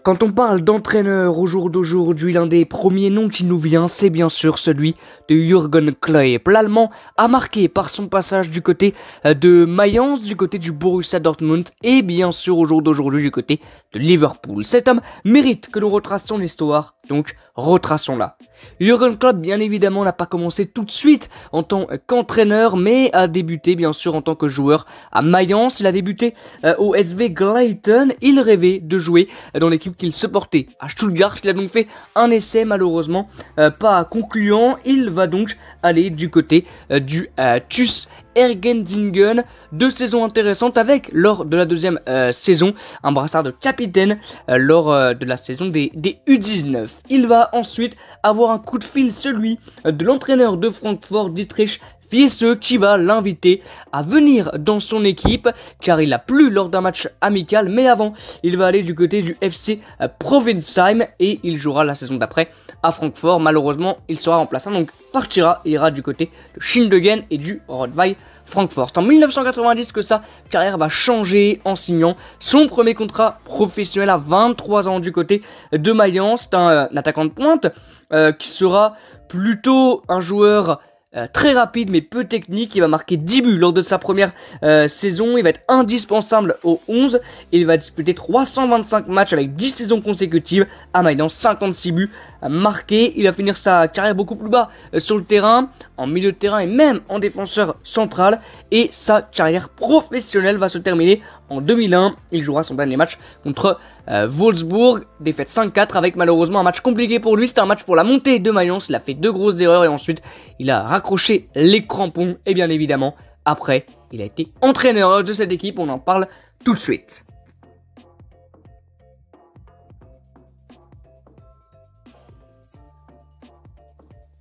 Quand on parle d'entraîneur au jour d'aujourd'hui, l'un des premiers noms qui nous vient, c'est bien sûr celui de Jürgen Klopp. L'Allemand a marqué par son passage du côté de Mayence, du côté du Borussia Dortmund et bien sûr au jour d'aujourd'hui du côté de Liverpool. Cet homme mérite que nous retracions l'histoire, donc retraçons-la. Jürgen Klopp, bien évidemment, n'a pas commencé tout de suite en tant qu'entraîneur, mais a débuté bien sûr en tant que joueur à Mayence. Il a débuté au SV Gleiten. Il rêvait de jouer dans l'équipe qu'il supportait à Stuttgart. Il a donc fait un essai, malheureusement pas concluant. Il va donc aller du côté du TuS Ergenzingen. 2 saisons intéressantes avec, lors de la deuxième saison, un brassard de capitaine lors de la saison des U19. Il va ensuite avoir un coup de fil, celui de l'entraîneur de Francfort, Dietrich Fiesse, qui va l'inviter à venir dans son équipe car il a plu lors d'un match amical, mais avant il va aller du côté du FC Provinsheim et il jouera la saison d'après à Francfort. Malheureusement il sera remplaçant, donc partira et ira du côté de Schindegen et du Rot-Weil Francfort. C'est en 1990 que sa carrière va changer en signant son premier contrat professionnel à 23 ans du côté de Mayence. C'est un attaquant de pointe qui sera plutôt un joueur très rapide mais peu technique. Il va marquer 10 buts lors de sa première saison. Il va être indispensable au 11 et il va disputer 325 matchs avec 10 saisons consécutives à Mayence, 56 buts marqués. Il va finir sa carrière beaucoup plus bas sur le terrain, en milieu de terrain et même en défenseur central, et sa carrière professionnelle va se terminer en 2001. Il jouera son dernier match contre Wolfsburg, défaite 5-4 avec malheureusement un match compliqué pour lui. C'était un match pour la montée de Mayence. Il a fait 2 grosses erreurs et ensuite il a raccroché les crampons et bien évidemment après il a été entraîneur de cette équipe. On en parle tout de suite.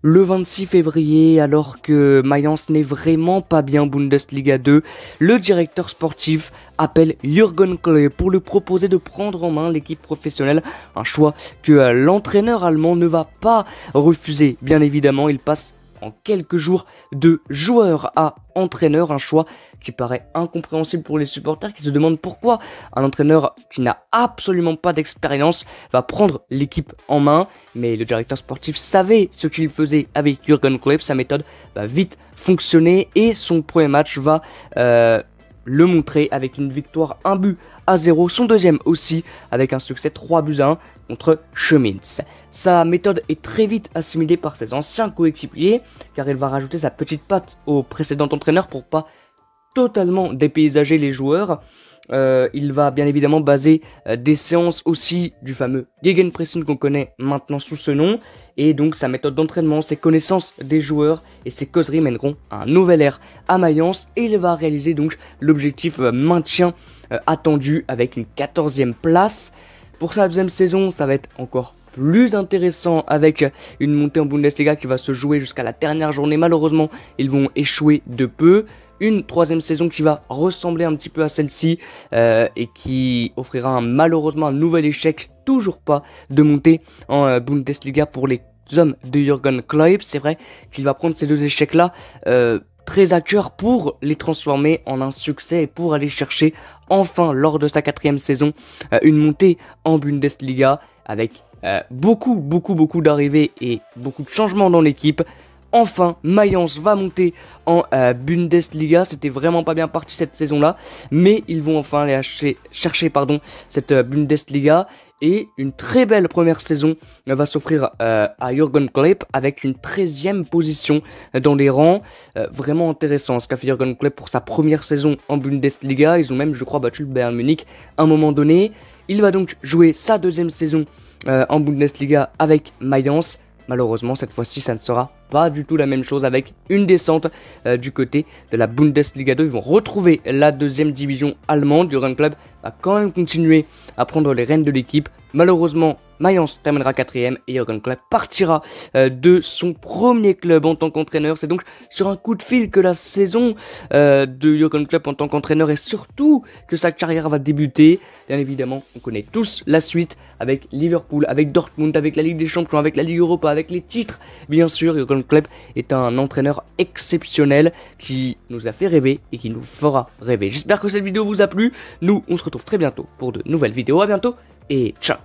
Le 26 février, alors que Mayence n'est vraiment pas bien Bundesliga 2, le directeur sportif appelle Jürgen Klopp pour lui proposer de prendre en main l'équipe professionnelle. Un choix que l'entraîneur allemand ne va pas refuser. Bien évidemment, il passe en quelques jours de joueur à entraîneur, un choix qui paraît incompréhensible pour les supporters qui se demandent pourquoi un entraîneur qui n'a absolument pas d'expérience va prendre l'équipe en main. Mais le directeur sportif savait ce qu'il faisait avec Jürgen Klopp, sa méthode va vite fonctionner et son premier match va le montrer avec une victoire 1-0, son deuxième aussi avec un succès 3-1 contre Schmitz. Sa méthode est très vite assimilée par ses anciens coéquipiers car il va rajouter sa petite patte au précédent entraîneur pour pas totalement dépaysager les joueurs. Il va bien évidemment baser des séances aussi du fameux Gegenpressing qu'on connaît maintenant sous ce nom, et donc sa méthode d'entraînement, ses connaissances des joueurs et ses causeries mèneront à un nouvel ère à Mayence et il va réaliser donc l'objectif maintien attendu avec une 14e place. Pour sa deuxième saison, ça va être encore plus intéressant avec une montée en Bundesliga qui va se jouer jusqu'à la dernière journée. Malheureusement, ils vont échouer de peu. Une troisième saison qui va ressembler un petit peu à celle-ci et qui offrira malheureusement un nouvel échec, toujours pas de montée en Bundesliga pour les hommes de Jürgen Klopp. C'est vrai qu'il va prendre ces 2 échecs-là très à cœur pour les transformer en un succès et pour aller chercher enfin lors de sa 4e saison une montée en Bundesliga avec beaucoup d'arrivées et beaucoup de changements dans l'équipe. Enfin, Mayence va monter en Bundesliga. C'était vraiment pas bien parti cette saison-là, mais ils vont enfin aller chercher cette Bundesliga. Et une très belle première saison va s'offrir à Jürgen Klopp avec une 13e position dans les rangs. Vraiment intéressant ce qu'a fait Jürgen Klopp pour sa première saison en Bundesliga. Ils ont même, je crois, battu le Bayern Munich à un moment donné. Il va donc jouer sa 2e saison en Bundesliga avec Mayence. Malheureusement, cette fois-ci, ça ne sera pas du tout la même chose avec une descente du côté de la Bundesliga 2. Ils vont retrouver la 2e division allemande. Jürgen Klopp va quand même continuer à prendre les rênes de l'équipe. Malheureusement, Mayence terminera 4e et Jürgen Klopp partira de son premier club en tant qu'entraîneur. C'est donc sur un coup de fil que la saison de Jürgen Klopp en tant qu'entraîneur et surtout que sa carrière va débuter. Bien évidemment, on connaît tous la suite avec Liverpool, avec Dortmund, avec la Ligue des Champions, avec la Ligue Europa, avec les titres. Bien sûr, Jürgen Klopp est un entraîneur exceptionnel qui nous a fait rêver et qui nous fera rêver. J'espère que cette vidéo vous a plu. Nous, on se retrouve très bientôt pour de nouvelles vidéos. À bientôt et ciao.